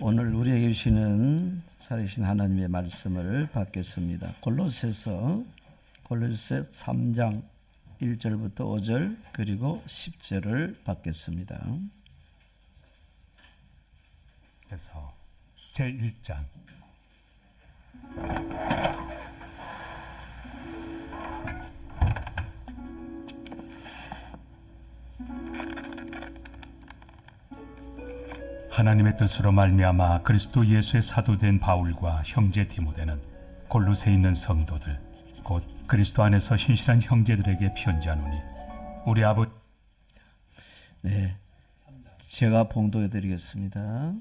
오늘 우리에게 주시는 살아계신 하나님의 말씀을 받겠습니다. 골로새서 3장 1절부터 5절 그리고 10절을 받겠습니다. 그래서 제1장 하나님의 뜻으로 말미암아 그리스도 예수의 사도된 바울과 형제 디모데는 골로새에 있는 성도들 곧 그리스도 안에서 신실한 형제들에게 편지하노니 우리 아버지 네, 제가 봉독해 드리겠습니다.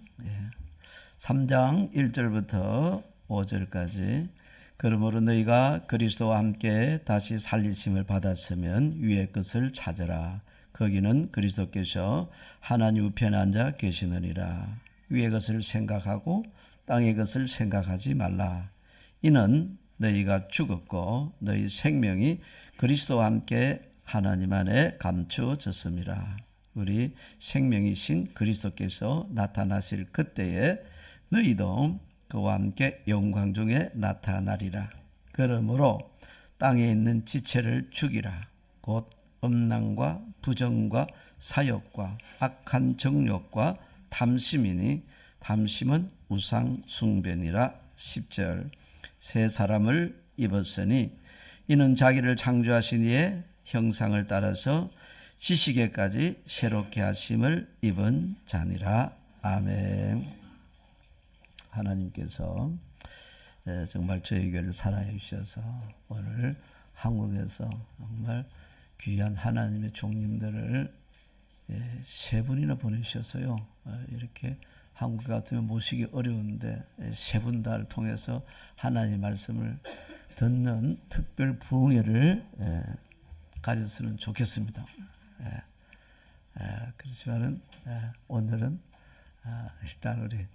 3장 1절부터 5절까지 그러므로 너희가 그리스도와 함께 다시 살리심을 받았으면 위의 것을 찾으라. 거기는 그리스도께서 하나님 우편에 앉아 계시느니라. 위의 것을 생각하고 땅의 것을 생각하지 말라. 이는 너희가 죽었고 너희 생명이 그리스도와 함께 하나님 안에 감추어졌음이라. 우리 생명이신 그리스도께서 나타나실 그때에 너희도 그와 함께 영광 중에 나타나리라. 그러므로 땅에 있는 지체를 죽이라. 곧 음란과 부정과 사욕과 악한 정욕과 탐심이니 탐심은 우상 숭배니라. 10절 새 사람을 입었으니 이는 자기를 창조하신 이의 형상을 따라서 지식에까지 새롭게 하심을 입은 자니라. 아멘. 하나님께서 정말 저희 교회를 사랑해 주셔서 오늘 한국에서 정말 귀한 하나님의 종님들을 세 분이나 보내주셔서요. 이렇게 한국 같으면 모시기 어려운데 세 분 다를 통해서 하나님의 말씀을 듣는 특별 부흥회를 가졌으면 좋겠습니다. 그렇지만은 오늘은 일단 우리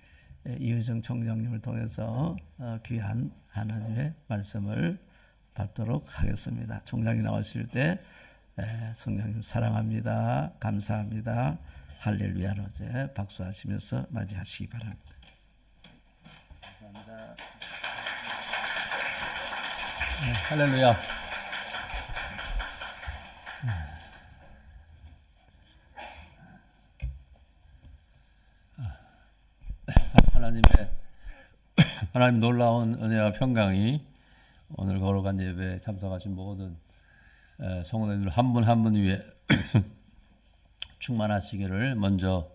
이의정 총장님을 통해서 귀한 하나님의 말씀을 받도록 하겠습니다. 총장이 나오실 때 성령님 사랑합니다. 감사합니다. 할렐루야로 이제 박수하시면서 맞이하시기 바랍니다. 감사합니다. 할렐루야. 하나님 놀라운 은혜와 평강이 오늘 거룩한 예배에 참석하신 모든 성도님들 한 분 한 분 위에 충만하시기를 먼저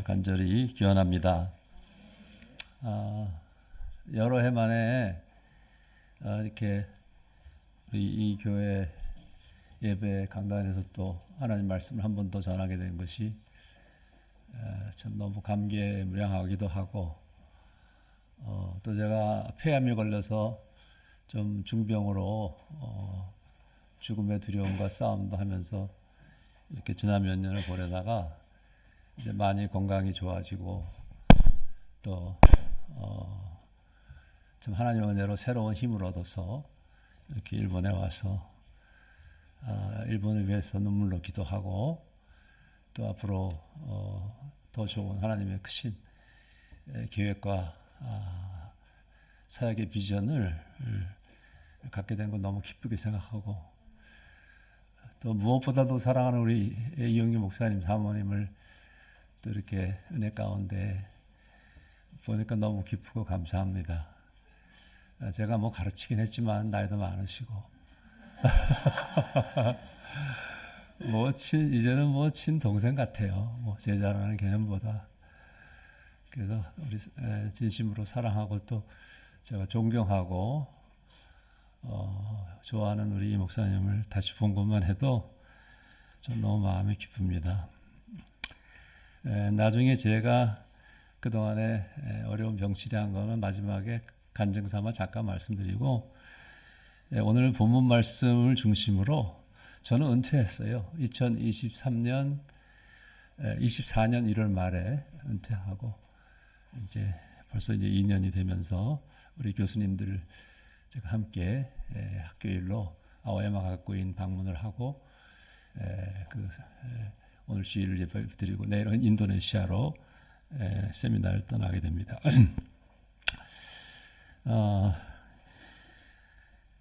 간절히 기원합니다. 여러 해 만에 이렇게 이 교회 예배 강단에서 또 하나님 말씀을 한 번 더 전하게 된 것이 참 너무 감개무량하기도 하고 또 제가 폐암이 걸려서 좀 중병으로 죽음의 두려움과 싸움도 하면서 이렇게 지난 몇 년을 보내다가 이제 많이 건강이 좋아지고 또 참 하나님의 은혜로 새로운 힘을 얻어서 이렇게 일본에 와서 일본을 위해서 눈물로 기도하고 또 앞으로 더 좋은 하나님의 크신 계획과 사역의 비전을 갖게 된 건 너무 기쁘게 생각하고 또 무엇보다도 사랑하는 우리 이영규 목사님 사모님을 또 이렇게 은혜 가운데 보니까 너무 기쁘고 감사합니다. 제가 뭐 가르치긴 했지만 나이도 많으시고 이제는 친동생 같아요. 제자라는 개념보다. 그래서 우리 진심으로 사랑하고 또 제가 존경하고 좋아하는 우리 이 목사님을 다시 본 것만 해도 전 너무 마음이 기쁩니다. 나중에 제가 그동안에 어려운 병치레한 거는 마지막에 간증 삼아 잠깐 말씀드리고 오늘 본문 말씀을 중심으로 저는 은퇴했어요. 2024년 1월 말에 은퇴하고 벌써 2년이 되면서 우리 교수님들 제가 함께 학교 일로 아오야마 학교인 방문을 하고 오늘 주일을 예배 드리고 내일은 인도네시아로 세미나를 떠나게 됩니다.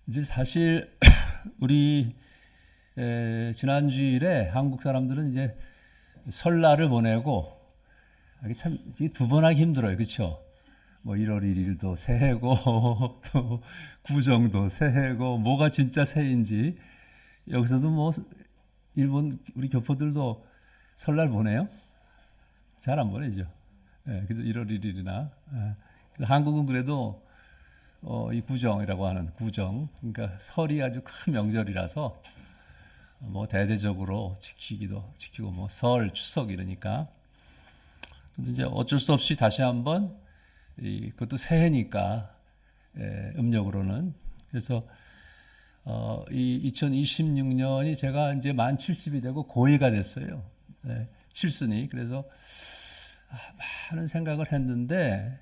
이제 사실 우리 지난주일에 한국 사람들은 이제 설날을 보내고 이게 참 두 번 하기 힘들어요. 그렇죠? 뭐 1월 1일도 새해고 또 구정도 새해고 뭐가 진짜 새해인지 여기서도 뭐 일본 우리 교포들도 설날 보내요? 잘 안 보내죠. 그래서 1월 1일이나 한국은 그래도 이 구정이라고 하는 구정, 그러니까 설이 아주 큰 명절이라서 뭐 대대적으로 지키고 뭐 설, 추석 이러니까. 근데 이제 어쩔 수 없이 다시 한번 그것도 새해니까 음력으로는 그래서 이 2026년이 제가 이제 만 70이 되고 고이가 됐어요. 칠순이. 그래서 많은 생각을 했는데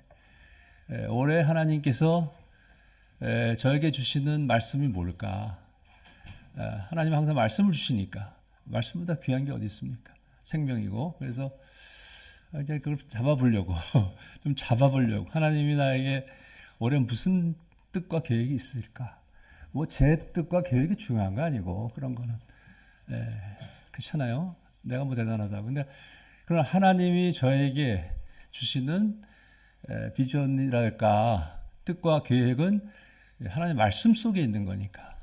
올해 하나님께서 저에게 주시는 말씀이 뭘까? 하나님은 항상 말씀을 주시니까 말씀보다 귀한 게 어디 있습니까? 생명이고. 그래서 이제 그걸 잡아보려고 좀 잡아보려고 하나님이 나에게 올해 무슨 뜻과 계획이 있을까? 뭐 제 뜻과 계획이 중요한 거 아니고 그런 거는 그렇잖아요. 내가 뭐 대단하다고. 근데 그런 하나님이 저에게 주시는 비전이랄까 뜻과 계획은 하나님 말씀 속에 있는 거니까.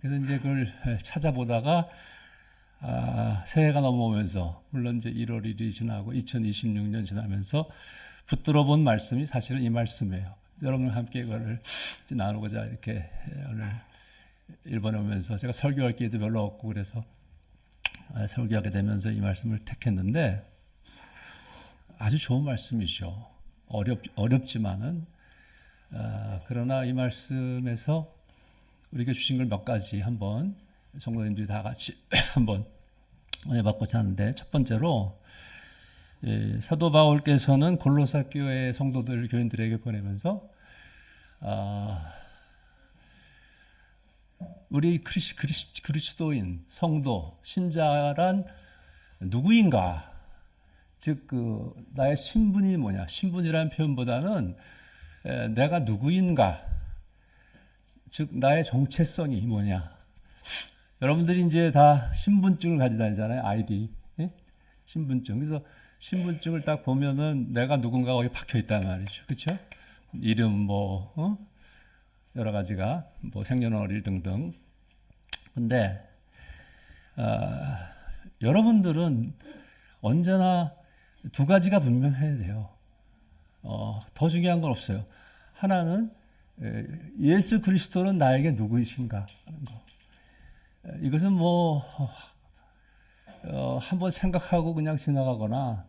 그래서 이제 그걸 찾아보다가 새해가 넘어오면서 물론 이제 1월 1일이 지나고 2026년 지나면서 붙들어 본 말씀이 사실은 이 말씀이에요. 여러분과 함께 이거를 나누고자 이렇게 오늘 일본에 오면서 제가 설교할 기회도 별로 없고 그래서 설교하게 되면서 이 말씀을 택했는데 아주 좋은 말씀이죠. 어렵지만은 그러나 이 말씀에서 우리에게 주신 걸 몇 가지 한번 성도님들이 다 같이 한번 은혜 받고자 하는데 첫 번째로 사도 바울께서는 골로새 교회 성도들 교인들에게 보내면서 우리 그리스도인 성도 신자란 누구인가? 즉 나의 신분이 뭐냐? 신분이라는 표현보다는 내가 누구인가? 즉 나의 정체성이 뭐냐? 여러분들이 이제 다 신분증을 가지고 다니잖아요. 아이디. 신분증. 그래서 신분증을 딱 보면은 내가 누군가 거기 박혀 있단 말이죠. 그렇죠? 이름 뭐 여러 가지가 뭐 생년월일 등등. 근데 여러분들은 언제나 두 가지가 분명해야 돼요. 더 중요한 건 없어요. 하나는 예수 그리스도는 나에게 누구이신가 하는 거. 이것은 뭐 한번 생각하고 그냥 지나가거나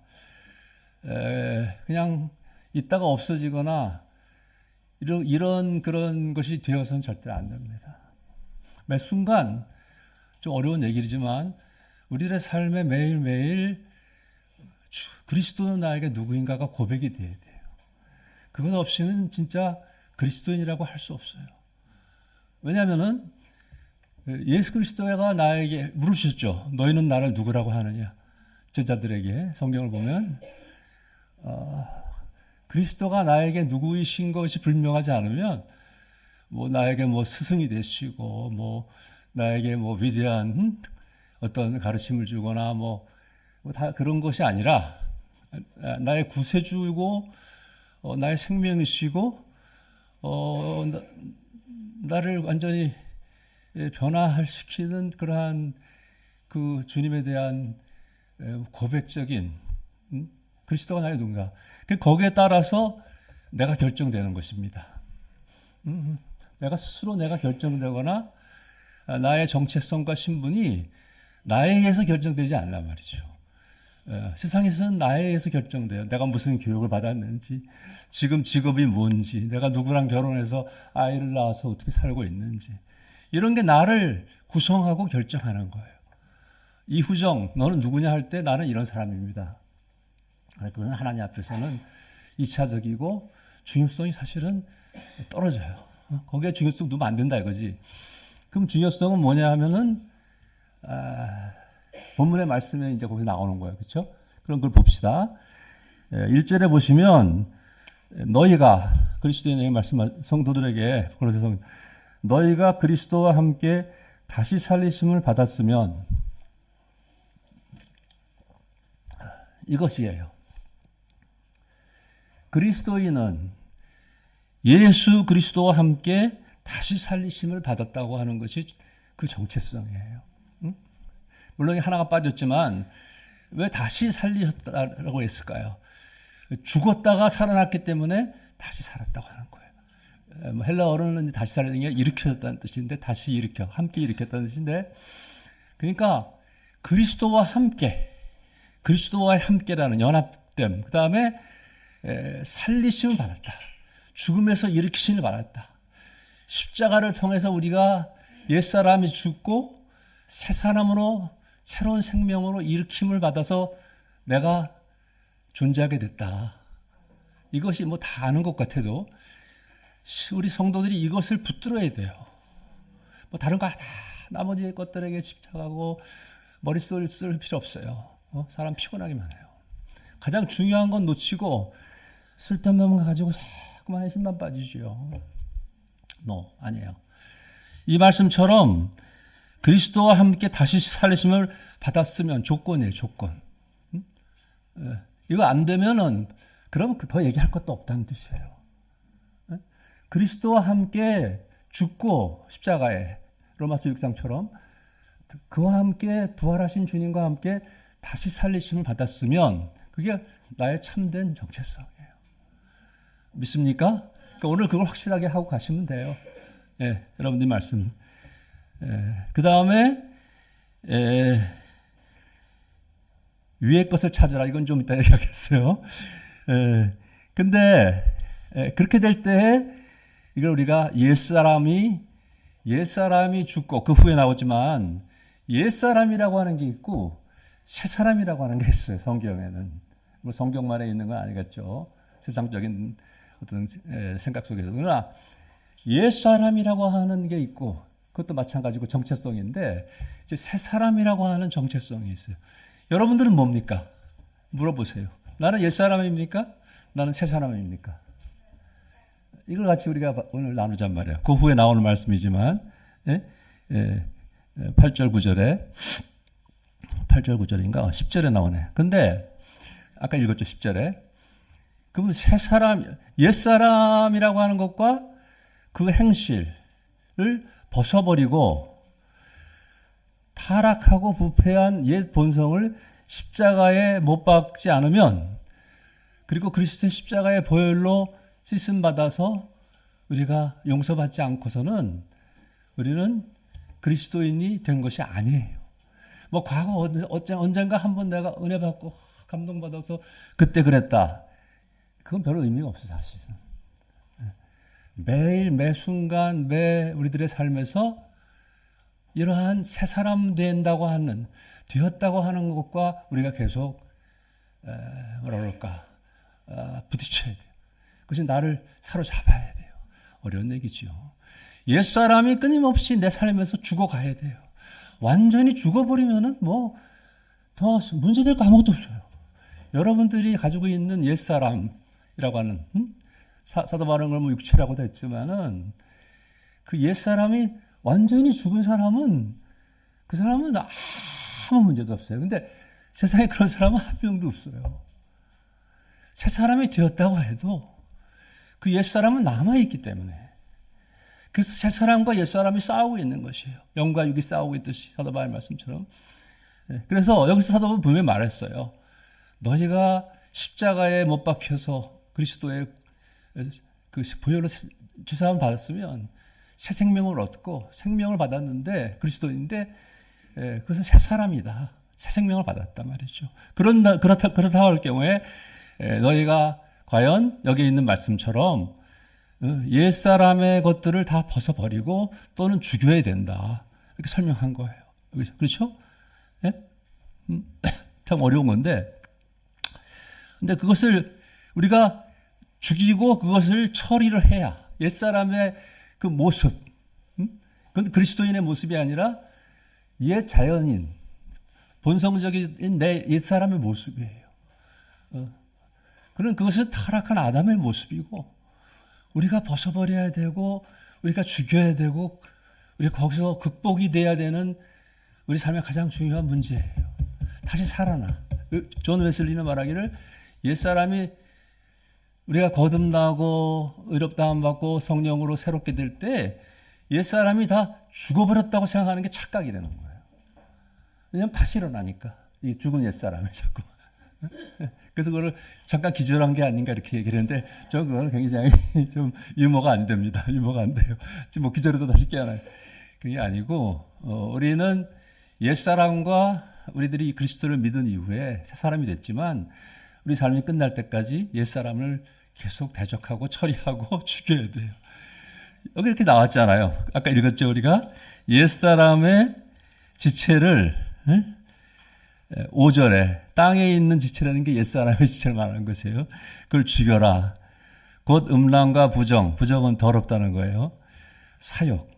그냥 있다가 없어지거나 이런 그런 것이 되어서는 절대 안 됩니다. 매 순간 좀 어려운 얘기지만 우리들의 삶에 매일매일 그리스도는 나에게 누구인가가 고백이 돼야 돼요. 그것 없이는 진짜 그리스도인이라고 할 수 없어요. 왜냐하면은 예수 그리스도가 나에게 물으셨죠. 너희는 나를 누구라고 하느냐? 제자들에게 성경을 보면 그리스도가 나에게 누구이신 것이 불명하지 않으면 뭐 나에게 뭐 스승이 되시고 뭐 나에게 뭐 위대한 어떤 가르침을 주거나 뭐 다 그런 것이 아니라 나의 구세주이고 나의 생명이시고 나를 완전히 변화시키는 그러한 그 주님에 대한 고백적인 그리스도가 나의 누군가. 거기에 따라서 내가 결정되는 것입니다. 내가 스스로 내가 결정되거나 나의 정체성과 신분이 나에 의해서 결정되지 않란 말이죠. 세상에서는 나에 의해서 결정돼요. 내가 무슨 교육을 받았는지, 지금 직업이 뭔지, 내가 누구랑 결혼해서 아이를 낳아서 어떻게 살고 있는지 이런 게 나를 구성하고 결정하는 거예요. 이후정 너는 누구냐 할 때 나는 이런 사람입니다. 그건 하나님 앞에서는 2차적이고 중요성이 사실은 떨어져요. 거기에 중요성 두면 안 된다 이거지. 그럼 중요성은 뭐냐 하면은 본문의 말씀에 이제 거기서 나오는 거예요. 그렇죠? 그럼 그걸 봅시다. 1절에 보시면 너희가 그리스도인에게 말씀한 성도들에게 너희가 그리스도와 함께 다시 살리심을 받았으면 이것이에요. 그리스도인은 예수 그리스도와 함께 다시 살리심을 받았다고 하는 것이 그 정체성이에요. 물론 하나가 빠졌지만 왜 다시 살리셨다고 했을까요? 죽었다가 살아났기 때문에 다시 살았다고 하는 거예요. 헬라어로는 다시 살리는 게 일으켜졌다는 뜻인데 다시 일으켜, 함께 일으켰다는 뜻인데 그러니까 그리스도와 함께라는 연합됨, 그 다음에 살리심을 받았다. 죽음에서 일으키심을 받았다. 십자가를 통해서 우리가 옛사람이 죽고 새 사람으로 새로운 생명으로 일으킴을 받아서 내가 존재하게 됐다. 이것이 뭐 다 아는 것 같아도 우리 성도들이 이것을 붙들어야 돼요. 뭐 다른 거 다 나머지 것들에게 집착하고 머릿속을 쓸 필요 없어요. 사람 피곤하기만 해요. 가장 중요한 건 놓치고 쓸데없는 거 가지고 자꾸만 힘만 빠지죠. 아니에요. 이 말씀처럼 그리스도와 함께 다시 살리심을 받았으면 조건이에요. 조건. 이거 안 되면은 그럼 더 얘기할 것도 없다는 뜻이에요. 그리스도와 함께 죽고 십자가에 로마서 6장처럼 그와 함께 부활하신 주님과 함께 다시 살리심을 받았으면 그게 나의 참된 정체성이에요. 믿습니까? 그러니까 오늘 그걸 확실하게 하고 가시면 돼요. 여러분들 말씀. 그 다음에 위의 것을 찾으라. 이건 좀 이따 얘기하겠어요. 근데 그렇게 될 때 이걸 우리가 옛사람이 죽고 그 후에 나오지만 옛사람이라고 하는 게 있고 새사람이라고 하는 게 있어요. 성경에는. 뭐 성경만에 있는 건 아니겠죠. 세상적인 어떤 생각 속에서. 그러나 옛사람이라고 하는 게 있고 그것도 마찬가지고 정체성인데 이제 새사람이라고 하는 정체성이 있어요. 여러분들은 뭡니까? 물어보세요. 나는 옛사람입니까? 나는 새사람입니까? 이걸 같이 우리가 오늘 나누잔 말이에요. 그 후에 나오는 말씀이지만 8절 9절에 8절 9절인가 10절에 나오네. 근데 아까 읽었죠. 10절에. 그러면 새사람, 옛사람이라고 하는 것과 그 행실을 벗어버리고 타락하고 부패한 옛 본성을 십자가에 못 박지 않으면, 그리고 그리스도의 십자가의 보혈로 씻음 받아서 우리가 용서받지 않고서는 우리는 그리스도인이 된 것이 아니에요. 뭐 과거 언젠가 한번 내가 은혜 받고 감동받아서 그때 그랬다. 그건 별로 의미가 없어요, 사실은. 매일 매 순간 매 우리들의 삶에서 이러한 새 사람 되었다고 하는 것과 우리가 계속 부딪혀야 돼요. 그것이 나를 사로잡아야 돼요. 어려운 얘기죠. 옛사람이 끊임없이 내 삶에서 죽어가야 돼요. 완전히 죽어버리면은 뭐 더 문제될 거 아무것도 없어요. 여러분들이 가지고 있는 옛사람이라고 하는 사도 바울은 뭐 육체라고도 했지만은 그 옛사람이 완전히 죽은 사람은 그 사람은 아무 문제도 없어요. 근데 세상에 그런 사람은 한 명도 없어요. 새 사람이 되었다고 해도 그 옛사람은 남아있기 때문에, 그래서 새 사람과 옛사람이 싸우고 있는 것이에요. 영과 육이 싸우고 있듯이 사도 바울 말씀처럼. 그래서 여기서 사도 바울은 분명히 말했어요. 너희가 십자가에 못 박혀서 그리스도의 그 보혈로 주사함을 받았으면 새 생명을 얻고 생명을 받았는데 그리스도인데 그것은 새 사람이다. 새 생명을 받았단 말이죠. 그렇다 할 경우에 너희가 과연 여기 있는 말씀처럼 옛사람의 것들을 다 벗어버리고 또는 죽여야 된다. 이렇게 설명한 거예요. 그렇죠? 네? 참 어려운 건데, 근데 그것을 우리가 죽이고 그것을 처리를 해야 옛사람의 그 모습, 그건 그리스도인의 모습이 아니라 옛 자연인, 본성적인 내 옛사람의 모습이에요. 그런 그것은 타락한 아담의 모습이고 우리가 벗어버려야 되고 우리가 죽여야 되고 우리가 거기서 극복이 돼야 되는 우리 삶의 가장 중요한 문제예요. 다시 살아나. 존 웨슬리는 말하기를 옛사람이 우리가 거듭나고 의롭다함 받고 성령으로 새롭게 될 때 옛사람이 다 죽어버렸다고 생각하는 게 착각이라는 거예요. 왜냐하면 다시 일어나니까. 이 죽은 옛사람이 자꾸. 그래서 그걸 잠깐 기절한 게 아닌가 이렇게 얘기를 했는데 저는 그거는 굉장히 좀 유머가 안 됩니다. 유머가 안 돼요. 지금 뭐 기절해도 다시 깨어나요. 그게 아니고 우리는 옛사람과 우리들이 그리스도를 믿은 이후에 새 사람이 됐지만 우리 삶이 끝날 때까지 옛사람을 계속 대적하고 처리하고 죽여야 돼요. 여기 이렇게 나왔잖아요. 아까 읽었죠 우리가. 옛사람의 지체를 5절에 땅에 있는 지체라는 게 옛사람의 지체를 말하는 것이에요. 그걸 죽여라. 곧 음란과 부정은 더럽다는 거예요. 사욕,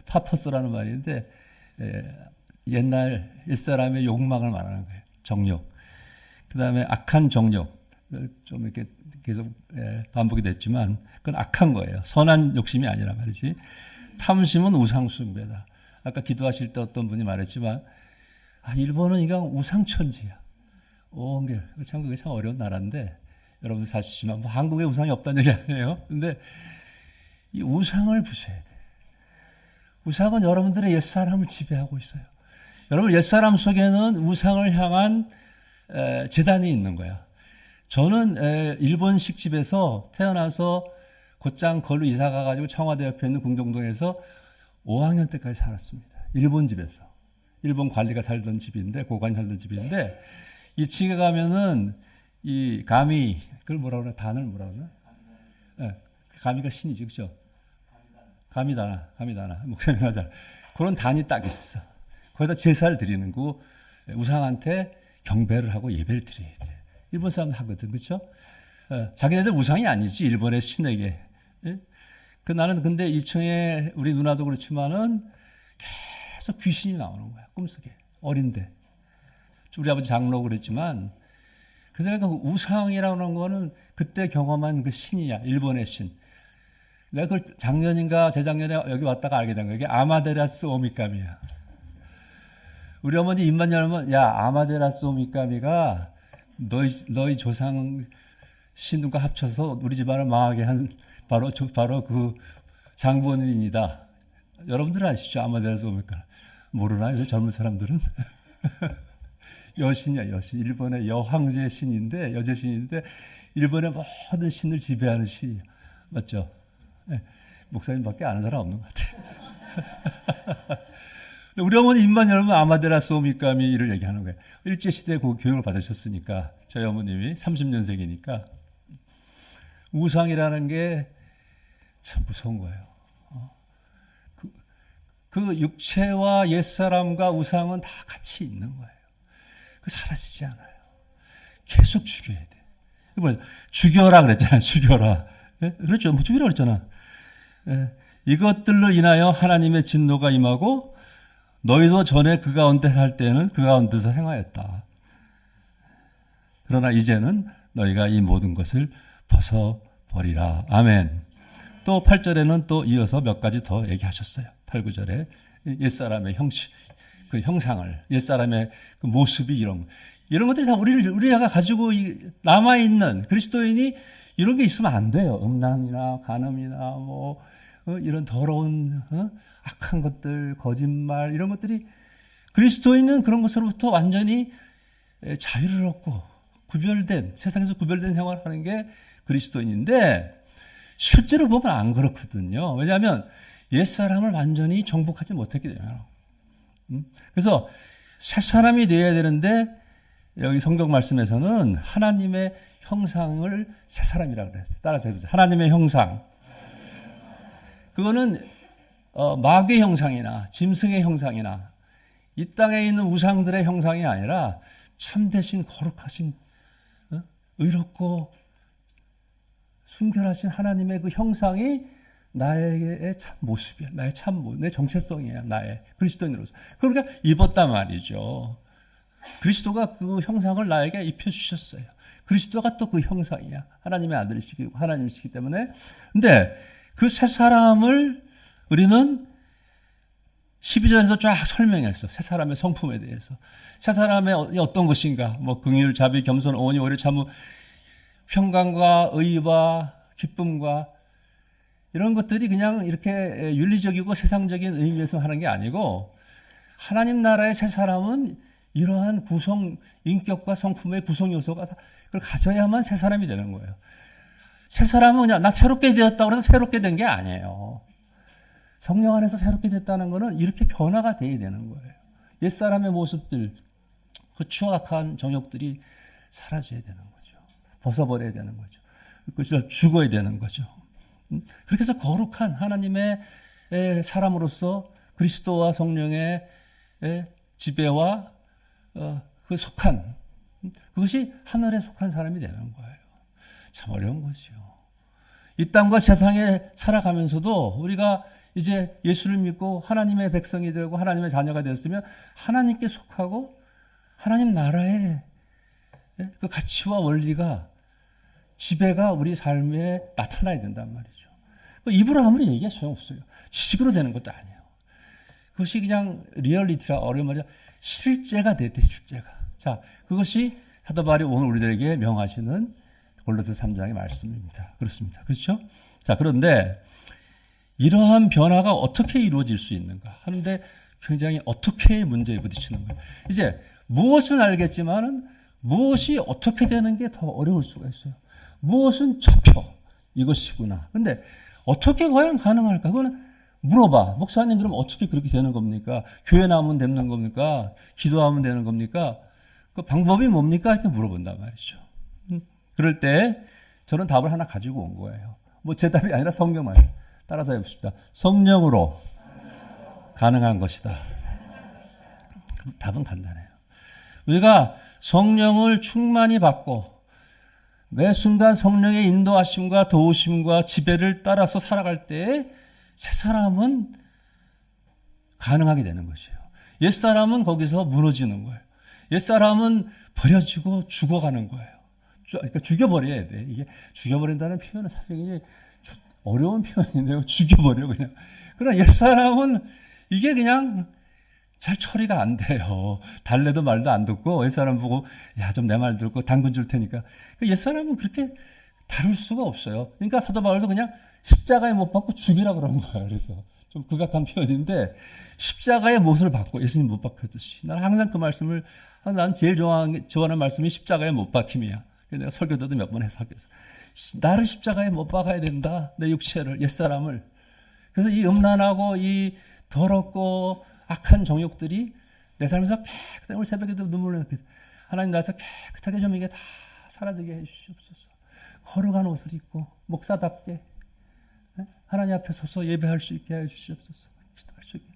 파퍼스라는 말인데 옛날 옛사람의 욕망을 말하는 거예요. 정욕. 그 다음에 악한 정욕. 좀 이렇게 계속 반복이 됐지만 그건 악한 거예요. 선한 욕심이 아니라 말이지. 탐심은 우상숭배다. 아까 기도하실 때 어떤 분이 말했지만 일본은 이건 우상천지야. 참 그게 참 어려운 나라인데 여러분들 사시지만 뭐 한국에 우상이 없다는 얘기 아니에요. 근데 이 우상을 부숴야 돼. 우상은 여러분들의 옛사람을 지배하고 있어요. 여러분 옛사람 속에는 우상을 향한 재단이 있는 거야. 저는 일본식 집에서 태어나서 곧장 거기로 이사 가가지고 청와대 옆에 있는 궁정동에서 5학년 때까지 살았습니다. 일본 집에서. 일본 관리가 살던 집인데, 고관이 살던 집인데, 2층에 가면은 이 가미, 그걸 뭐라 그러나? 단을 뭐라 그러나? 네, 가미가 신이지, 그죠? 가미다나. 목사님 하잖아. 그런 단이 딱 있어. 거기다 제사를 드리는 거, 우상한테 경배를 하고 예배를 드려야 돼. 일본 사람 하거든, 그렇죠? 자기네들 우상이 아니지, 일본의 신에게. 예? 나는 근데 2층에 우리 누나도 그렇지만은 계속 귀신이 나오는 거야, 꿈속에. 어린데. 우리 아버지 장로 그랬지만, 그래서 그 우상이라는 거는 그때 경험한 그 신이야, 일본의 신. 내가 그걸 작년인가 재작년에 여기 왔다가 알게 된 거야. 이게 아마데라스 오미카미야. 우리 어머니 입만 열면, 야, 아마데라스 오미카미가 너희 조상 신과 합쳐서 우리 집안을 망하게 한 바로 그 장본인이다. 여러분들 아시죠? 아마데라스 오미카미. 모르나요? 젊은 사람들은? 여신이야, 여신. 일본의 여황제 신인데, 여제 신인데, 일본의 모든 신을 지배하는 신이야. 맞죠? 네. 목사님밖에 아는 사람 없는 것 같아요. 우리 어머니 입만 열면 아마데라스 오미카미를 얘기하는 거예요. 일제시대에 그 교육을 받으셨으니까, 저희 어머님이 30년생이니까. 우상이라는 게 참 무서운 거예요. 그 육체와 옛사람과 우상은 다 같이 있는 거예요. 그 사라지지 않아요. 계속 죽여야 돼. 이번 죽여라 그랬잖아요. 죽여라. 예? 그렇죠. 뭐 죽이라 그랬잖아. 예. 이것들로 인하여 하나님의 진노가 임하고 너희도 전에 그 가운데 살 때는 그 가운데서 행하였다. 그러나 이제는 너희가 이 모든 것을 벗어버리라. 아멘. 또 8절에는 또 이어서 몇 가지 더 얘기하셨어요. 8, 9절에 옛사람의 그 형상을, 옛사람의 그 모습이 이런 것들이 다 우리가 가지고 남아있는 그리스도인이 이런 게 있으면 안 돼요. 음란이나 간음이나 이런 더러운 악한 것들, 거짓말 이런 것들이 그리스도인은 그런 것으로부터 완전히 자유를 얻고 세상에서 구별된 생활을 하는 게 그리스도인인데 실제로 보면 안 그렇거든요. 왜냐하면 옛사람을 완전히 정복하지 못했기 때문에. 그래서 새 사람이 되어야 되는데 여기 성경 말씀에서는 하나님의 형상을 새 사람이라고 그랬어요. 따라서 해보세요. 하나님의 형상. 그거는 마귀의 형상이나 짐승의 형상이나 이 땅에 있는 우상들의 형상이 아니라 참되신 거룩하신 의롭고 순결하신 하나님의 그 형상이 나의 참 모습이야. 내 정체성이야. 나의 그리스도인으로서. 그러니까 입었단 말이죠. 그리스도가 그 형상을 나에게 입혀주셨어요. 그리스도가 또 그 형상이야. 하나님의 아들이시고 하나님이시기 때문에. 근데 그 새 사람을 우리는 12절에서 쫙 설명했어. 새 사람의 성품에 대해서. 새 사람의 어떤 것인가? 뭐 긍휼, 자비, 겸손, 온유, 오래 참음, 평강과 의와 기쁨과 이런 것들이 그냥 이렇게 윤리적이고 세상적인 의미에서 하는 게 아니고 하나님 나라의 새 사람은 이러한 구성, 인격과 성품의 구성 요소가 그걸 가져야만 새 사람이 되는 거예요. 새 사람은 그냥 나 새롭게 되었다고 해서 새롭게 된 게 아니에요. 성령 안에서 새롭게 됐다는 것은 이렇게 변화가 돼야 되는 거예요. 옛사람의 모습들, 그 추악한 정욕들이 사라져야 되는 거죠. 벗어버려야 되는 거죠. 그것을 죽어야 되는 거죠. 그렇게 해서 거룩한 하나님의 사람으로서 그리스도와 성령의 지배와 그 속한 그것이 하늘에 속한 사람이 되는 거예요. 참 어려운 거죠. 이 땅과 세상에 살아가면서도 우리가 이제 예수를 믿고 하나님의 백성이 되고 하나님의 자녀가 되었으면 하나님께 속하고 하나님 나라의 그 가치와 원리가 지배가 우리 삶에 나타나야 된단 말이죠. 입으로 아무리 얘기해 소용없어요. 지식으로 되는 것도 아니에요. 그것이 그냥 리얼리티라 어려운 말이야. 실제가 됐대, 실제가. 자, 그것이 사도 바울이 오늘 우리들에게 명하시는 골로새 3장의 말씀입니다. 그렇습니다. 그렇죠? 자, 그런데 이러한 변화가 어떻게 이루어질 수 있는가 하는데 굉장히 어떻게의 문제에 부딪히는 거예요. 이제 무엇은 알겠지만은 무엇이 어떻게 되는 게 더 어려울 수가 있어요. 무엇은 접혀 이것이구나. 근데 어떻게 과연 가능할까? 그거는 물어봐. 목사님 그럼 어떻게 그렇게 되는 겁니까? 교회 나오면 되는 겁니까? 기도하면 되는 겁니까? 그 방법이 뭡니까? 이렇게 물어본단 말이죠. 그럴 때 저는 답을 하나 가지고 온 거예요. 뭐 제 답이 아니라 성경만 따라서 해봅시다. 성령으로 가능한 것이다. 답은 간단해요. 우리가 성령을 충만히 받고 매 순간 성령의 인도하심과 도우심과 지배를 따라서 살아갈 때 새 사람은 가능하게 되는 것이에요. 옛사람은 거기서 무너지는 거예요. 옛사람은 버려지고 죽어가는 거예요. 그러니까 죽여버려야 돼. 이게 죽여버린다는 표현은 사실 굉장히 어려운 표현인데요. 죽여버려 그냥. 그러나 옛사람은 이게 그냥 잘 처리가 안 돼요. 달래도 말도 안 듣고 옛사람 보고 야, 좀 내 말 듣고 당근 줄 테니까. 옛사람은 그렇게 다룰 수가 없어요. 그러니까 사도 바울도 그냥 십자가에 못 박고 죽이라 그런 거예요. 그래서 좀 극악한 표현인데 십자가에 못을 박고 예수님 못 박혔듯이. 나는 항상 그 말씀을 난 제일 좋아하는 말씀이 십자가에 못 박힘이야. 내가 설교도 몇 번 해서 학교에서 나를 십자가에 못 박아야 된다. 내 육체를, 옛사람을. 그래서 이 음란하고 이 더럽고 악한 정욕들이 내 삶에서 깨끗하게 오늘 새벽에도 눈물을 흘려 하나님 나에서 깨끗하게 좀 이게 다 사라지게 해 주시옵소서. 거룩한 옷을 입고 목사답게 하나님 앞에 서서 예배할 수 있게 해 주시옵소서. 기도할 수 있게.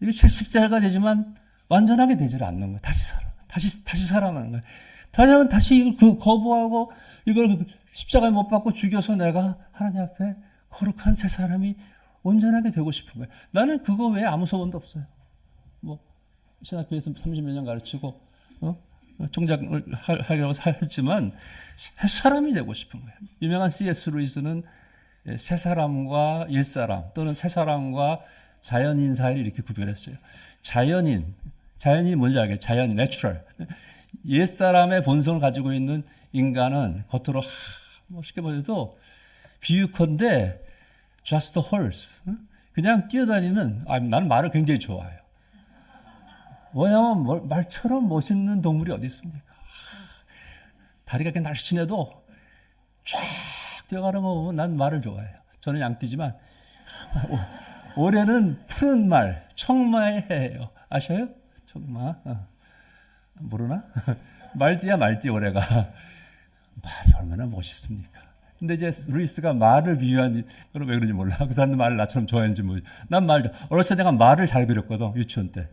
이게 70세가 되지만 완전하게 되질 않는 거예요. 다시 살아나는 거예요. 다시 이걸 거부하고 이걸 십자가에 못 박고 죽여서 내가 하나님 앞에 거룩한 새 사람이 온전하게 되고 싶은 거예요. 나는 그거 외에 아무 소원도 없어요. 뭐 신학교에서 30몇 년 가르치고 총장을 하려고 했지만 새 사람이 되고 싶은 거예요. 유명한 C.S. 루이스는 새 사람과 옛 사람 또는 새 사람과 자연인 사이를 이렇게 구별했어요. 자연인이 뭔지 알겠죠? 자연인, 내추럴. 옛 사람의 본성을 가지고 있는 인간은 겉으로 쉽게 보여도 비유컨대 just a horse. 그냥 뛰어다니는, 나는 말을 굉장히 좋아해요. 왜냐하면 말처럼 멋있는 동물이 어디 있습니까? 다리가 그렇게 날씬해도 쫙 뛰어가는 거 보면 난 말을 좋아해요. 저는 양띠지만 올해는 푸른 말, 청마예요. 아셔요? 청마. 모르나? 말띠야 말띠 올해가. 말이 얼마나 멋있습니까? 근데 이제 루이스가 말을 비유한 그건 왜 그런지 몰라. 그 사람도 말을 나처럼 좋아했는지 모르지. 난 어렸을 때 내가 말을 잘 그렸거든. 유치원 때.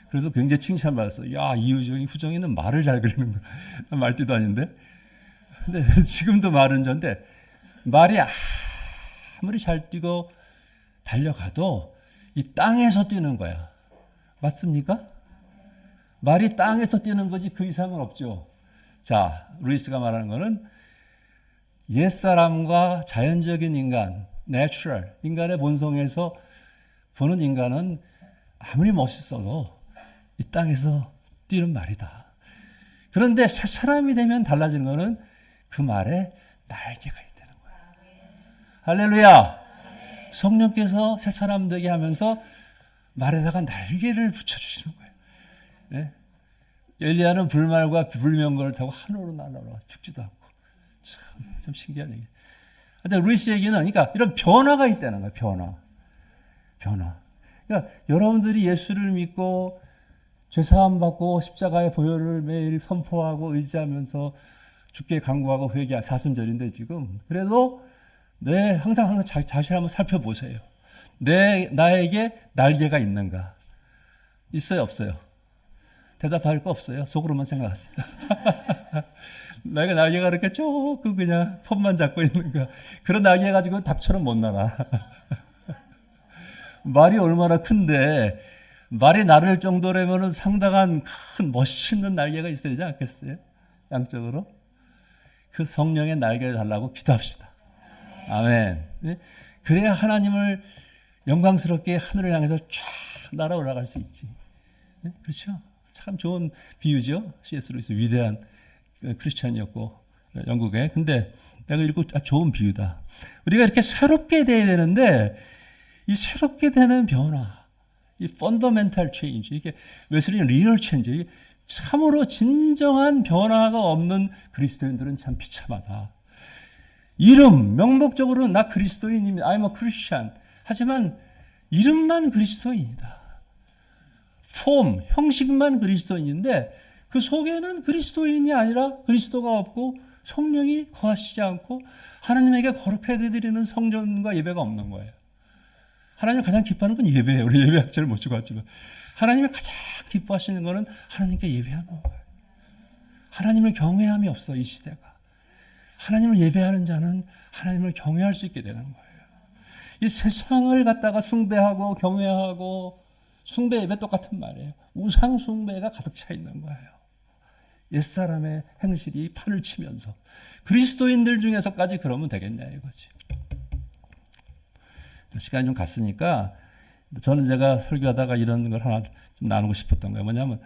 그래서 굉장히 칭찬받았어. 야, 이유정이 후정이는 말을 잘 그리는 거야. 난 말띠도 아닌데. 근데 지금도 말은 전데 말이 아무리 잘 뛰고 달려가도 이 땅에서 뛰는 거야. 맞습니까? 말이 땅에서 뛰는 거지 그 이상은 없죠. 자, 루이스가 말하는 거는 옛사람과 자연적인 인간, 내추럴, 인간의 본성에서 보는 인간은 아무리 멋있어도 이 땅에서 뛰는 말이다. 그런데 새 사람이 되면 달라지는 거는 그 말에 날개가 있다는 거야. 할렐루야. 성령께서 새 사람 되게 하면서 말에다가 날개를 붙여주시는 거예요. 네? 엘리야는 불말과 불명거를 타고 하늘로 날아올라 죽지도 않고. 참 신기한 얘기. 근데 루이스 얘기는 그러니까 이런 변화가 있다는 거예요. 변화. 그러니까 여러분들이 예수를 믿고 죄사함 받고 십자가의 보혈을 매일 선포하고 의지하면서 주께 간구하고 회개한 사순절인데 지금 그래도 항상 자신을 한번 살펴보세요. 나에게 날개가 있는가? 있어요, 없어요? 대답할 거 없어요. 속으로만 생각하세요. 내가 날개가 이렇게 조금 그냥 폰만 잡고 있는가? 그런 날개 가지고 닭처럼 못 날아. 말이 얼마나 큰데 말이 나를 정도라면 상당한 큰 멋있는 날개가 있어야 되지 않겠어요? 양적으로. 그 성령의 날개를 달라고 기도합시다. 아멘. 그래야 하나님을 영광스럽게 하늘을 향해서 쫙 날아 올라갈 수 있지. 그렇죠? 참 좋은 비유죠. C.S. 루이스 위대한 크리스찬이었고 영국에. 근데 내가 읽고 좋은 비유다. 우리가 이렇게 새롭게 돼야 되는데 이 새롭게 되는 변화, 이 펀더멘탈 체인지, 이게 웨슬리는 리얼 체인지, 이게 참으로 진정한 변화가 없는 그리스도인들은 참 비참하다. 이름, 명목적으로는 나 그리스도인입니다. I'm a Christian. 하지만 이름만 그리스도인이다. 폼, 형식만 그리스도인인데 그 속에는 그리스도인이 아니라 그리스도가 없고 성령이 거하시지 않고 하나님에게 거룩하게 드리는 성전과 예배가 없는 거예요. 하나님이 가장 기뻐하는 건 예배예요. 우리 예배 학자를 모시고 왔지만 하나님이 가장 기뻐하시는 거는 하나님께 예배하는 거예요. 하나님을 경외함이 없어 이 시대가. 하나님을 예배하는 자는 하나님을 경외할 수 있게 되는 거예요. 이 세상을 갖다가 숭배하고 경외하고 숭배 예배 똑같은 말이에요. 우상 숭배가 가득 차 있는 거예요. 옛사람의 행실이 판을 치면서 그리스도인들 중에서까지 그러면 되겠냐 이거지. 시간이 좀 갔으니까 저는 제가 설교하다가 이런 걸 하나 좀 나누고 싶었던 거예요. 뭐냐면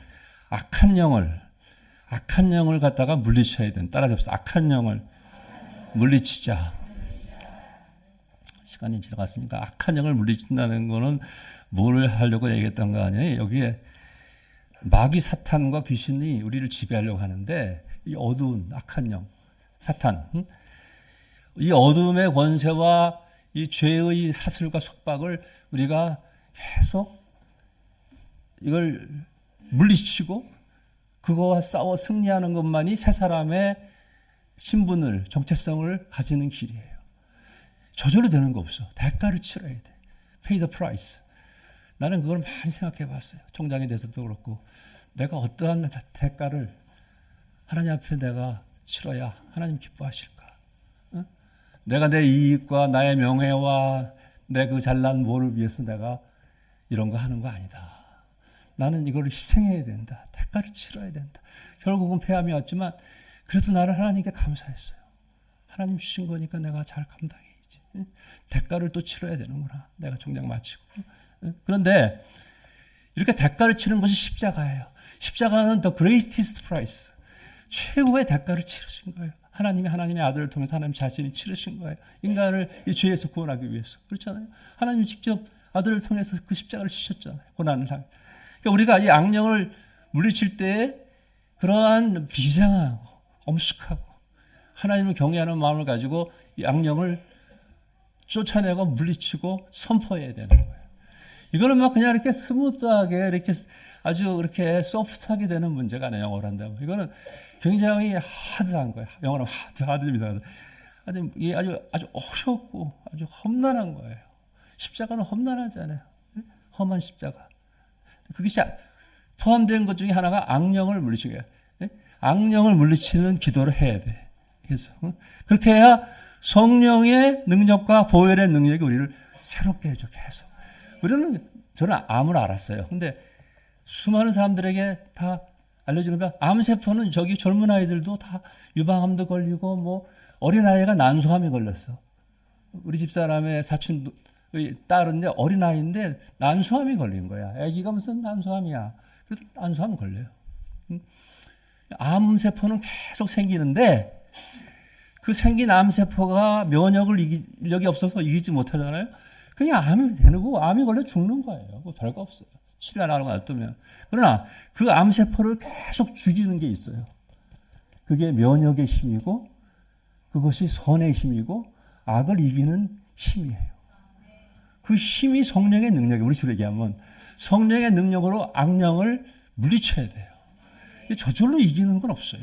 악한 영을 갖다가 물리쳐야 된다. 따라잡서 악한 영을 물리치자. 시간이 지나갔으니까 악한 영을 물리친다는 거는 뭘 하려고 얘기했던 거 아니에요? 여기에 마귀 사탄과 귀신이 우리를 지배하려고 하는데 이 어두운 악한 영, 사탄, 이 어둠의 권세와 이 죄의 사슬과 속박을 우리가 계속 이걸 물리치고 그거와 싸워 승리하는 것만이 새 사람의 신분을, 정체성을 가지는 길이에요. 저절로 되는 거 없어. 대가를 치러야 돼. Pay the price. 나는 그걸 많이 생각해 봤어요. 총장이 돼서도 그렇고 내가 어떠한 대가를 하나님 앞에 내가 치러야 하나님 기뻐하실까? 응? 내가 내 이익과 나의 명예와 내 그 잘난 뭐를 위해서 내가 이런 거 하는 거 아니다. 나는 이걸 희생해야 된다. 대가를 치러야 된다. 결국은 패함이 왔지만 그래도 나는 하나님께 감사했어요. 하나님 주신 거니까 내가 잘 감당해야지. 대가를 또 치러야 되는구나. 내가 총장 마치고. 그런데 이렇게 대가를 치는 것이 십자가예요. 십자가는 the greatest price. 최고의 대가를 치르신 거예요. 하나님이 하나님의 아들을 통해서 하나님 자신이 치르신 거예요. 인간을 이 죄에서 구원하기 위해서. 그렇잖아요. 하나님이 직접 아들을 통해서 그 십자가를 치셨잖아요. 고난을 상. 그러니까 우리가 이 악령을 물리칠 때에 그러한 비장하고 엄숙하고 하나님을 경외하는 마음을 가지고 이 악령을 쫓아내고 물리치고 선포해야 되는 거예요. 이거는 막 그냥 이렇게 스무스하게 이렇게 아주 이렇게 소프트하게 되는 문제가 아니에요. 영어로 한다면. 이거는 굉장히 하드한 거예요. 영어로 하드입니다. 아주 어렵고 아주 험난한 거예요. 십자가는 험난하잖아요. 험한 십자가. 그것이 포함된 것 중에 하나가 악령을 물리치게 해요. 악령을 물리치는 기도를 해야 돼. 그래서 그렇게 해야 성령의 능력과 보혈의 능력이 우리를 새롭게 해줘. 계속. 저는 암을 알았어요. 근데 수많은 사람들에게 다 알려주면 암세포는 저기 젊은 아이들도 다 유방암도 걸리고 뭐 어린아이가 난소암이 걸렸어. 우리 집사람의 사촌 딸은 어린아이인데 난소암이 걸린 거야. 애기가 무슨 난소암이야. 그래서 난소암 걸려요. 암세포는 계속 생기는데 그 생긴 암세포가 면역력이 없어서 이기지 못하잖아요. 그냥 암이 되는 거고 암이 걸려 죽는 거예요. 뭐 별거 없어요. 치료 안 하는 거 놔두면. 그러나 그 암세포를 계속 죽이는 게 있어요. 그게 면역의 힘이고 그것이 선의 힘이고 악을 이기는 힘이에요. 그 힘이 성령의 능력이에요. 우리 식으로 얘기하면 성령의 능력으로 악령을 물리쳐야 돼요. 저절로 이기는 건 없어요.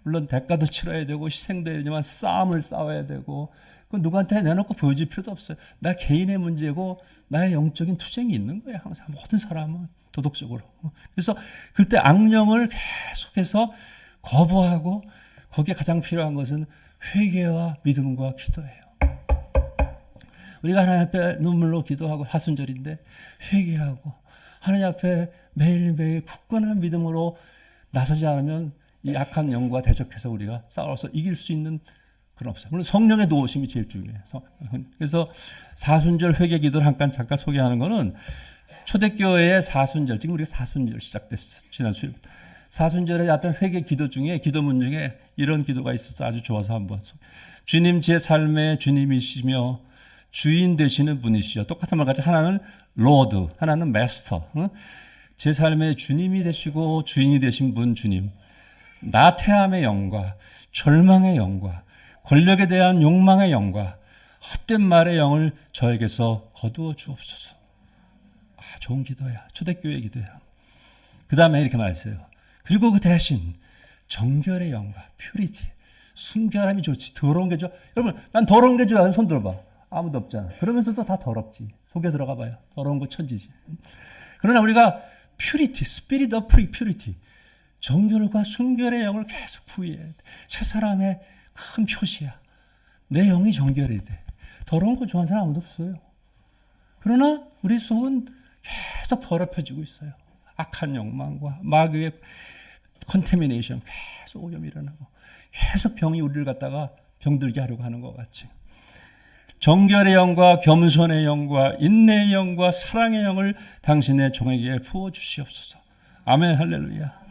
물론 대가도 치러야 되고 희생도 해야 되지만 싸움을 싸워야 되고 그 누구한테 내놓고 보여줄 필요도 없어요. 나 개인의 문제고 나의 영적인 투쟁이 있는 거예요. 항상 모든 사람은 도덕적으로. 그래서 그때 악령을 계속해서 거부하고 거기에 가장 필요한 것은 회개와 믿음과 기도예요. 우리가 하나님 앞에 눈물로 기도하고 하순절인데 회개하고 하나님 앞에 매일매일 굳건한 믿음으로 나서지 않으면 이 약한 영과 대적해서 우리가 싸워서 이길 수 있는 그런 없어요. 물론 성령의 도우심이 제일 중요해요. 그래서 사순절 회개 기도를 잠깐 소개하는 거는 초대교회의 사순절, 지금 우리가 사순절 시작됐어요. 지난 수요일. 사순절에 어떤 회개 기도 중에 기도문 중에 이런 기도가 있어서 아주 좋아서 한번. 주님 제 삶의 주님이시며 주인 되시는 분이시여. 똑같은 말 같이 하나는 로드, 하나는 마스터. 제 삶의 주님이 되시고 주인이 되신 분 주님. 나태함의 영과 절망의 영과 권력에 대한 욕망의 영과 헛된 말의 영을 저에게서 거두어 주옵소서. 좋은 기도야. 초대교회 기도야. 그 다음에 이렇게 말했어요. 그리고 그 대신 정결의 영과 퓨리티. 순결함이 좋지. 더러운 게 좋아. 여러분, 난 더러운 게 좋아. 손 들어봐. 아무도 없잖아. 그러면서도 다 더럽지. 속에 들어가 봐요. 더러운 거 천지지. 그러나 우리가 퓨리티, 스피릿 오브 퓨리티. 정결과 순결의 영을 계속 부여해야 돼. 새 사람의 큰 표시야. 내 영이 정결해야 돼. 더러운 거 좋아하는 사람 아무도 없어요. 그러나 우리 속은 계속 더럽혀지고 있어요. 악한 욕망과 마귀의 컨테미네이션 계속 오염이 일어나고 계속 병이 우리를 갖다가 병들게 하려고 하는 것 같이. 정결의 영과 겸손의 영과 인내의 영과 사랑의 영을 당신의 종에게 부어주시옵소서. 아멘 할렐루야.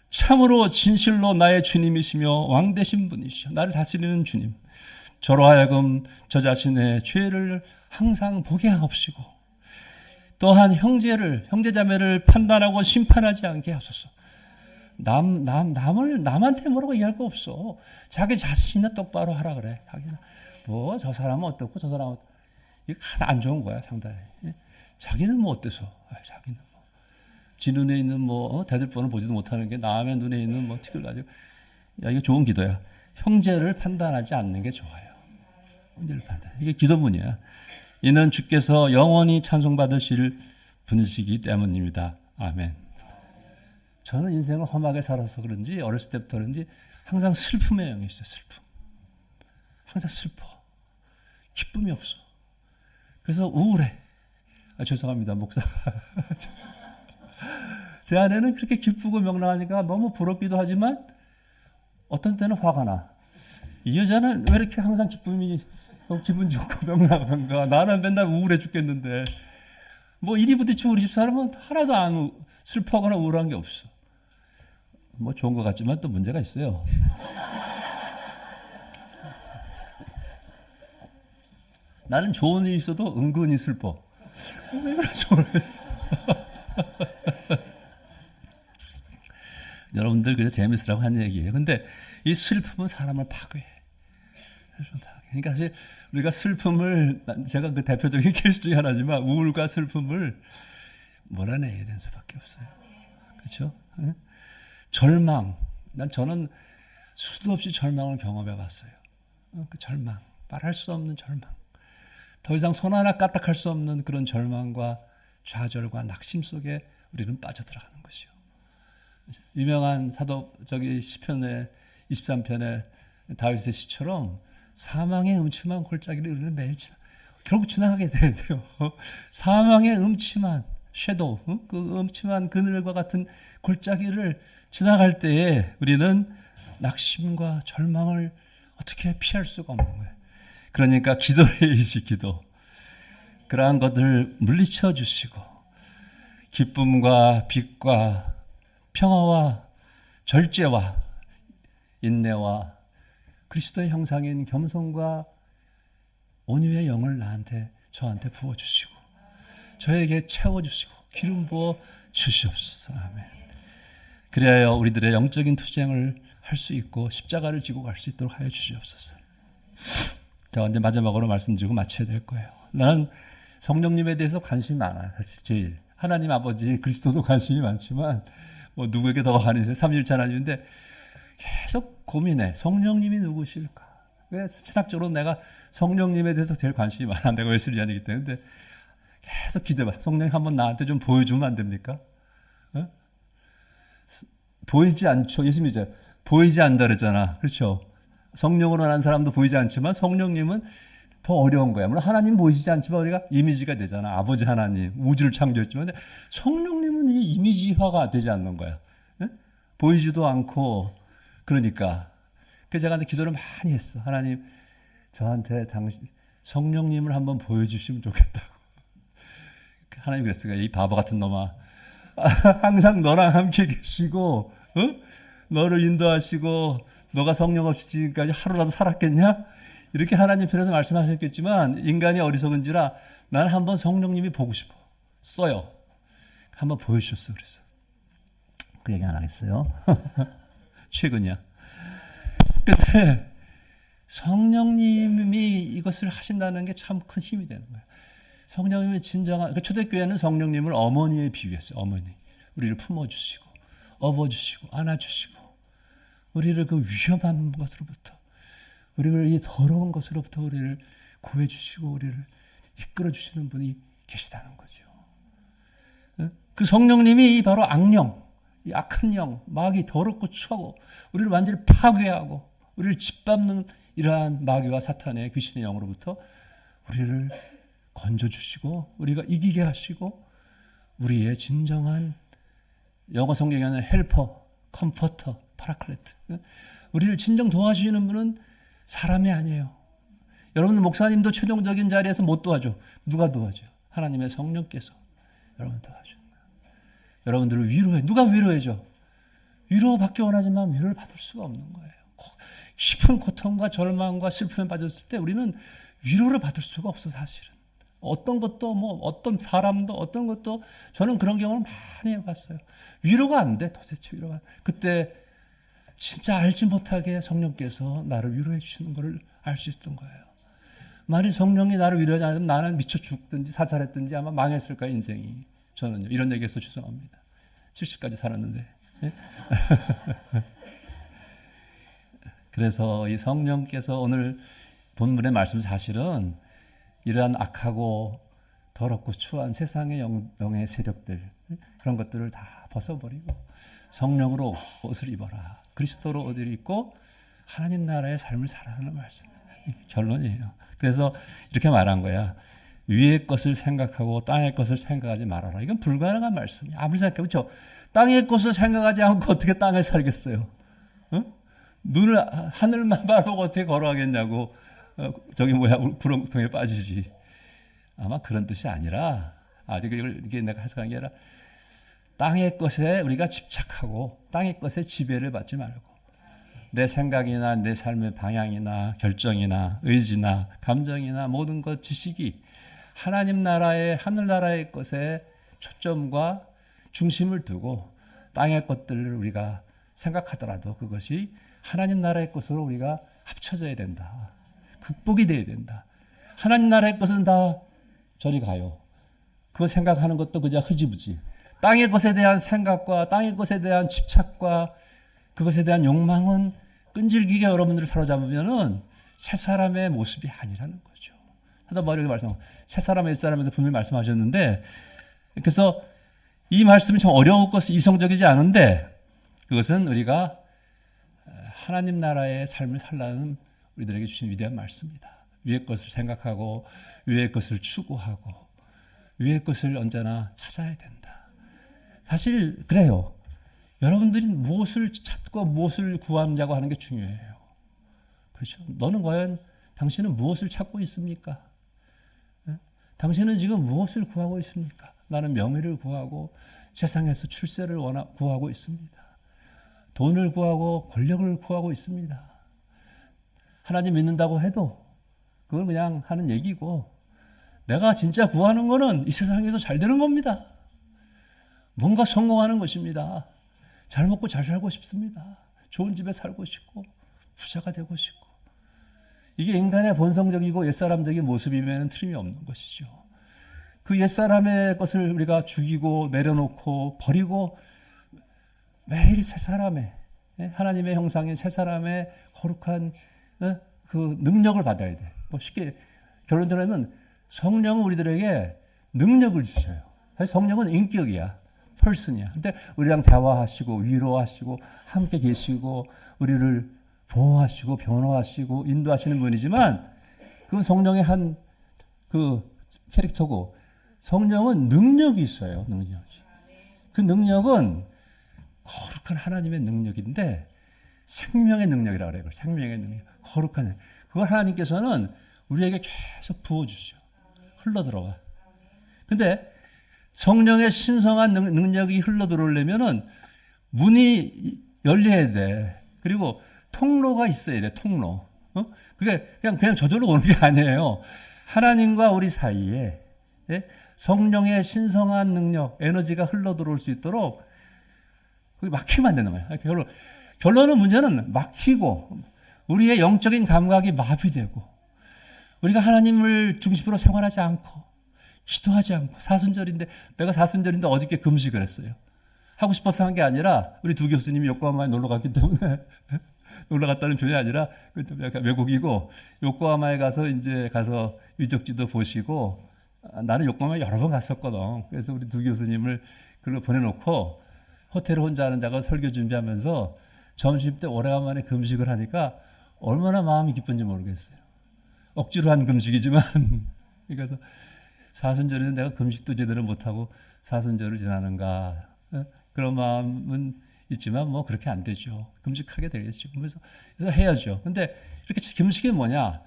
참으로 진실로 나의 주님이시며 왕 되신 분이시오. 나를 다스리는 주님. 저로 하여금 저 자신의 죄를 항상 보게 하옵시고 또한 형제자매를 판단하고 심판하지 않게 하소서. 남한테 뭐라고 얘기할 거 없어. 자기 자신이나 똑바로 하라 그래. 자기는 뭐 저 사람은 어떻고 저 사람은 어떻고. 이게 안 좋은 거야 상당히. 자기는 뭐 어때서? 자기는 뭐 지 눈에 있는 뭐 대들보는 보지도 못하는 게 남의 눈에 있는 뭐 티를 가지고. 야 이거 좋은 기도야. 형제를 판단하지 않는 게 좋아요. 형제를 판단. 이게 기도문이야. 이는 주께서 영원히 찬송받으실 분이시기 때문입니다. 아멘. 저는 인생을 험하게 살아서 그런지 어렸을 때부터 그런지 항상 슬픔의 영이 있어요. 슬픔. 항상 슬퍼. 기쁨이 없어. 그래서 우울해. 죄송합니다. 목사가. 제 아내는 그렇게 기쁘고 명랑하니까 너무 부럽기도 하지만 어떤 때는 화가 나. 이 여자는 왜 이렇게 항상 기분 좋고 명랑한가. 나는 맨날 우울해 죽겠는데. 뭐 이리 부딪히고 우리 집 사람은 하나도 안 슬퍼하거나 우울한 게 없어. 뭐 좋은 것 같지만 또 문제가 있어요. 나는 좋은 일 있어도 은근히 슬퍼. 왜 그런지 모르겠어. 여러분들 그저 재밌으라고 한 얘기예요. 근데 이 슬픔은 사람을 파괴해. 그러니까 사실 우리가 슬픔을 제가 그 대표적인 케이스 중에 하나지만 우울과 슬픔을 몰아내야 되는 수밖에 없어요. 그렇죠? 절망. 저는 수도 없이 절망을 경험해 봤어요. 그 절망. 말할 수 없는 절망. 더 이상 손 하나 까딱할 수 없는 그런 절망과 좌절과 낙심 속에 우리는 빠져들어가는 것이요. 유명한 시편의 23편의 다윗의 시처럼 사망의 음침한 골짜기를 우리는 매일 결국 지나가게 돼야 돼요. 사망의 음침한 섀도우, 그 음침한 그늘과 같은 골짜기를 지나갈 때에 우리는 낙심과 절망을 어떻게 피할 수가 없는 거예요. 그러니까 기도해야지, 기도. 그러한 것들 물리쳐 주시고 기쁨과 빛과 평화와 절제와 인내와 그리스도의 형상인 겸손과 온유의 영을 저한테 부어주시고 저에게 채워주시고 기름 부어 주시옵소서. 아멘. 그래야 우리들의 영적인 투쟁을 할 수 있고 십자가를 지고 갈 수 있도록 하여 주시옵소서. 자, 이제 마지막으로 말씀드리고 마쳐야 될 거예요. 나는 성령님에 대해서 관심이 많아요. 사실 제일 하나님 아버지 그리스도도 관심이 많지만 뭐 누구에게 더 관심이 삼위일체 하나님인데 계속 고민해. 성령님이 누구실까? 왜 신학적으로 내가 성령님에 대해서 제일 관심이 많아. 내가 웨슬리안이기 때문에 계속 기도해봐. 성령님 한번 나한테 좀 보여주면 안 됩니까? 어? 보이지 않죠. 예수님이 이제 보이지 않다 그랬잖아. 그렇죠? 성령으로 난 사람도 보이지 않지만 성령님은 더 어려운 거야. 물론 하나님 보이시지 않지만 우리가 이미지가 되잖아. 아버지 하나님, 우주를 창조했지만 성령님은 이 이미지화가 되지 않는 거야. 네? 보이지도 않고 그러니까. 그래서 제가 기도를 많이 했어. 하나님 저한테 성령님을 한번 보여주시면 좋겠다고. 하나님 그랬어요. 이 바보 같은 놈아. 항상 너랑 함께 계시고 너를 인도하시고 너가 성령 없이 지금까지 하루라도 살았겠냐? 이렇게 하나님 편에서 말씀하셨겠지만 인간이 어리석은지라 나는 한번 성령님이 보고 싶어. 써요. 한번 보여주셨어. 그래서 그 얘기 안 하겠어요. 최근이야. 근데 성령님이 이것을 하신다는 게 참 큰 힘이 되는 거예요. 성령님이 진정한 초대교회는 성령님을 어머니에 비유했어요. 어머니. 우리를 품어주시고 업어주시고 안아주시고 우리를 그 위험한 것으로부터 우리를 이 더러운 것으로부터 우리를 구해주시고 우리를 이끌어주시는 분이 계시다는 거죠. 그 성령님이 바로 악령, 이 악한 영, 마귀 더럽고 추하고 우리를 완전히 파괴하고 우리를 짓밟는 이러한 마귀와 사탄의 귀신의 영으로부터 우리를 건져주시고 우리가 이기게 하시고 우리의 진정한 영어 성경에는 헬퍼, 컴포터, 파라클레트 우리를 진정 도와주시는 분은 사람이 아니에요. 여러분 목사님도 최종적인 자리에서 못 도와줘. 누가 도와줘요? 하나님의 성령께서 여러분 도와주는 거예요. 여러분들을 위로해. 누가 위로해줘? 위로받기 원하지만 위로를 받을 수가 없는 거예요. 깊은 고통과 절망과 슬픔에 빠졌을 때 우리는 위로를 받을 수가 없어 사실은. 어떤 것도 어떤 사람도 어떤 것도 저는 그런 경험을 많이 해봤어요. 위로가 안 돼. 도대체 위로가. 그때 진짜 알지 못하게 성령께서 나를 위로해 주시는 것을 알 수 있었던 거예요. 만일 성령이 나를 위로하지 않으면 나는 미쳐 죽든지 사살했든지 아마 망했을 거예요 인생이. 저는요. 이런 얘기해서 죄송합니다. 70까지 살았는데. 네? 그래서 이 성령께서 오늘 본문의 말씀 사실은 이러한 악하고 더럽고 추한 세상의 영의 세력들 그런 것들을 다 벗어버리고 성령으로 옷을 입어라. 그리스도로 옷을 입고 하나님 나라의 삶을 살아가는 말씀이에요. 결론이에요. 그래서 이렇게 말한 거야. 위의 것을 생각하고 땅의 것을 생각하지 말아라. 이건 불가능한 말씀이에요. 아무리 생각해도 그렇죠. 땅의 것을 생각하지 않고 어떻게 땅에 살겠어요? 눈을 하늘만 바라보고 어떻게 걸어가겠냐고. 저기 구렁텅이에 빠지지. 아마 그런 뜻이 아니라 이게 내가 해석한 게 아니라 땅의 것에 우리가 집착하고 땅의 것에 지배를 받지 말고 내 생각이나 내 삶의 방향이나 결정이나 의지나 감정이나 모든 것 지식이 하나님 나라의 하늘나라의 것에 초점과 중심을 두고 땅의 것들을 우리가 생각하더라도 그것이 하나님 나라의 것으로 우리가 합쳐져야 된다. 극복이 돼야 된다. 하나님 나라의 것은 다 저리 가요. 그거 생각하는 것도 그저 흐지부지. 땅의 것에 대한 생각과 땅의 것에 대한 집착과 그것에 대한 욕망은 끈질기게 여러분들을 사로잡으면은 새 사람의 모습이 아니라는 거죠. 하다 보니 새 사람, 옛 사람에서 분명히 말씀하셨는데 그래서 이 말씀이 참 어려웠고 이성적이지 않은데 그것은 우리가 하나님 나라의 삶을 살라는 우리들에게 주신 위대한 말씀입니다. 위의 것을 생각하고 위의 것을 추구하고 위의 것을 언제나 찾아야 된다. 사실 그래요. 여러분들이 무엇을 찾고 무엇을 구하자고 하는 게 중요해요. 그렇죠? 너는 과연 당신은 무엇을 찾고 있습니까? 당신은 지금 무엇을 구하고 있습니까? 나는 명예를 구하고 세상에서 출세를 구하고 있습니다. 돈을 구하고 권력을 구하고 있습니다. 하나님 믿는다고 해도 그건 그냥 하는 얘기고, 내가 진짜 구하는 거는 이 세상에서 잘 되는 겁니다. 뭔가 성공하는 것입니다. 잘 먹고 잘 살고 싶습니다. 좋은 집에 살고 싶고 부자가 되고 싶고. 이게 인간의 본성적이고 옛사람적인 모습이면 틀림이 없는 것이죠. 그 옛사람의 것을 우리가 죽이고 내려놓고 버리고 매일 새 사람의, 하나님의 형상인 새 사람의 거룩한 그 능력을 받아야 돼. 뭐 쉽게 결론 들어가면 성령은 우리들에게 능력을 주셔요. 사실 성령은 인격이야. person이야. 근데 우리랑 대화하시고 위로하시고 함께 계시고 우리를 보호하시고 변호하시고 인도하시는 분이지만, 그건 성령의 한 그 캐릭터고, 성령은 능력이 있어요. 능력이. 그 능력은 거룩한 하나님의 능력인데 생명의 능력이라고 그래요. 생명의 능력. 거룩한 능력. 그걸 하나님께서는 우리에게 계속 부어주셔. 흘러들어와. 근데 성령의 신성한 능력이 흘러들어오려면은 문이 열려야 돼. 그리고 통로가 있어야 돼. 통로. 그게 그냥 저절로 오는 게 아니에요. 하나님과 우리 사이에 성령의 신성한 능력, 에너지가 흘러들어올 수 있도록 그게 막히면 안 된단 말이에요. 결론은 문제는 막히고 우리의 영적인 감각이 마비되고 우리가 하나님을 중심으로 생활하지 않고 기도하지 않고, 사순절인데 내가 사순절인데 어저께 금식을 했어요. 하고 싶어서 한 게 아니라 우리 두 교수님이 요코하마에 놀러 갔기 때문에 놀러 갔다는 표현이 아니라 약간 외국이고 요코하마에 가서 유적지도 보시고, 나는 요코하마에 여러 번 갔었거든. 그래서 우리 두 교수님을 글로 보내놓고 호텔에 혼자 하는 자가 설교 준비하면서 점심 때 오래간만에 금식을 하니까 얼마나 마음이 기쁜지 모르겠어요. 억지로 한 금식이지만 그래서 사순절에는 내가 금식도 제대로 못하고 사순절을 지나는가, 그런 마음은 있지만 뭐 그렇게 안 되죠. 금식하게 되겠죠. 그래서 해야죠. 근데 이렇게 금식이 뭐냐?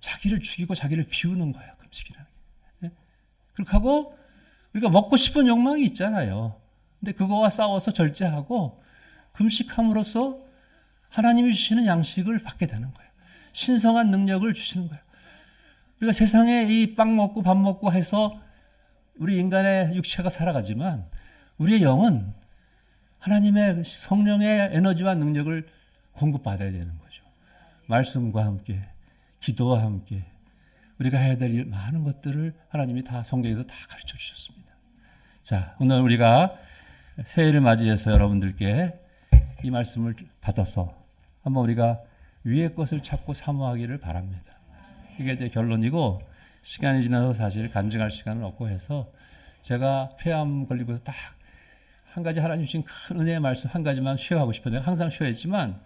자기를 죽이고 자기를 비우는 거야. 금식이라는 게. 그렇게 하고 우리가 먹고 싶은 욕망이 있잖아요. 근데 그거와 싸워서 절제하고 금식함으로써 하나님이 주시는 양식을 받게 되는 거예요. 신성한 능력을 주시는 거예요. 우리가 세상에 이 빵 먹고 밥 먹고 해서 우리 인간의 육체가 살아가지만 우리의 영은 하나님의 성령의 에너지와 능력을 공급받아야 되는 거죠. 말씀과 함께, 기도와 함께 우리가 해야 될 일, 많은 것들을 하나님이 다 성경에서 다 가르쳐 주셨습니다. 자, 오늘 우리가 새해를 맞이해서 여러분들께 이 말씀을 받아서 한번 우리가 위의 것을 찾고 사모하기를 바랍니다. 이게 제 결론이고, 시간이 지나서 사실 간증할 시간은 없고 해서 제가 폐암 걸리고서 딱 한 가지 하나님 주신 큰 은혜의 말씀 한 가지만 쉐어하고 싶어요. 내가 항상 쉐어했지만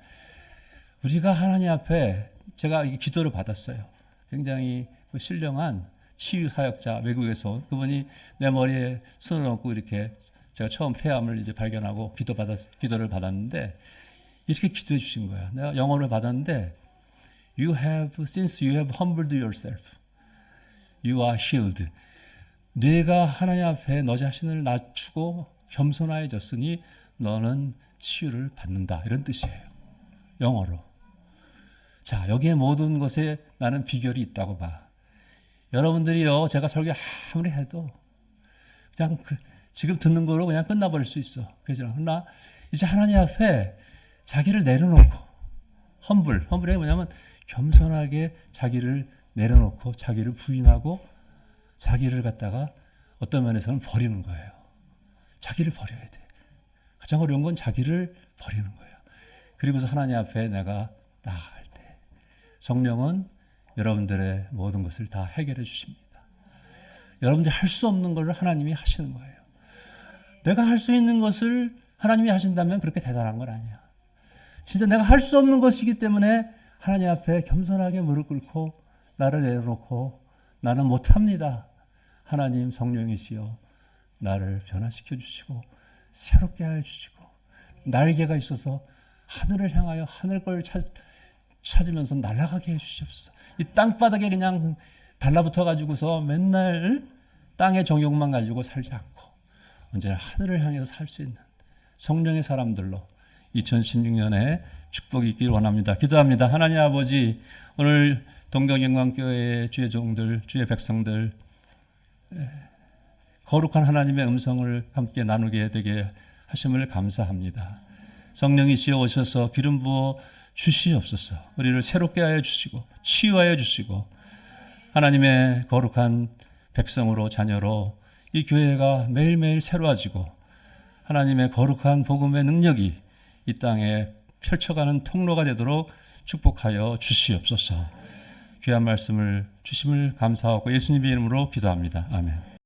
우리가 하나님 앞에 제가 기도를 받았어요. 굉장히 그 신령한 치유 사역자, 외국에서 그분이 내 머리에 손을 얹고 이렇게, 제가 처음 폐암을 이제 발견하고 기도를 받았는데 이렇게 기도해 주신 거야. 내가 영어를 받았는데 since you have humbled yourself, you are healed. 네가 하나님 앞에 너 자신을 낮추고 겸손해졌으니 너는 치유를 받는다. 이런 뜻이에요. 영어로. 자, 여기에 모든 것에 나는 비결이 있다고 봐. 여러분들이요, 제가 설교 아무리 해도 그냥 지금 듣는 거로 그냥 끝나버릴 수 있어. 그러나 이제 하나님 앞에 자기를 내려놓고, 험블이 뭐냐면 겸손하게 자기를 내려놓고 자기를 부인하고 자기를 갖다가 어떤 면에서는 버리는 거예요. 자기를 버려야 돼. 가장 어려운 건 자기를 버리는 거예요. 그리고서 하나님 앞에 내가 나아갈 때 성령은 여러분들의 모든 것을 다 해결해 주십니다. 여러분들이 할 수 없는 걸 하나님이 하시는 거예요. 내가 할 수 있는 것을 하나님이 하신다면 그렇게 대단한 건 아니야. 진짜 내가 할 수 없는 것이기 때문에 하나님 앞에 겸손하게 무릎 꿇고 나를 내려놓고 나는 못합니다. 하나님 성령이시여 나를 변화시켜 주시고 새롭게 하여 주시고 날개가 있어서 하늘을 향하여 하늘 걸 찾으면서 날아가게 해 주시옵소서. 이 땅바닥에 그냥 달라붙어 가지고서 맨날 땅의 정욕만 가지고 살지 않고 언제나 하늘을 향해서 살 수 있는 성령의 사람들로 2016년에 축복이 있기를 원합니다. 기도합니다. 하나님 아버지, 오늘 동경영광교회의 주의 종들, 주의 백성들 거룩한 하나님의 음성을 함께 나누게 되게 하심을 감사합니다. 성령이시여 오셔서 기름 부어 주시옵소서. 우리를 새롭게 하여 주시고 치유하여 주시고 하나님의 거룩한 백성으로 자녀로 이 교회가 매일매일 새로워지고 하나님의 거룩한 복음의 능력이 이 땅에 펼쳐가는 통로가 되도록 축복하여 주시옵소서. 귀한 말씀을 주심을 감사하고 예수님의 이름으로 기도합니다. 아멘.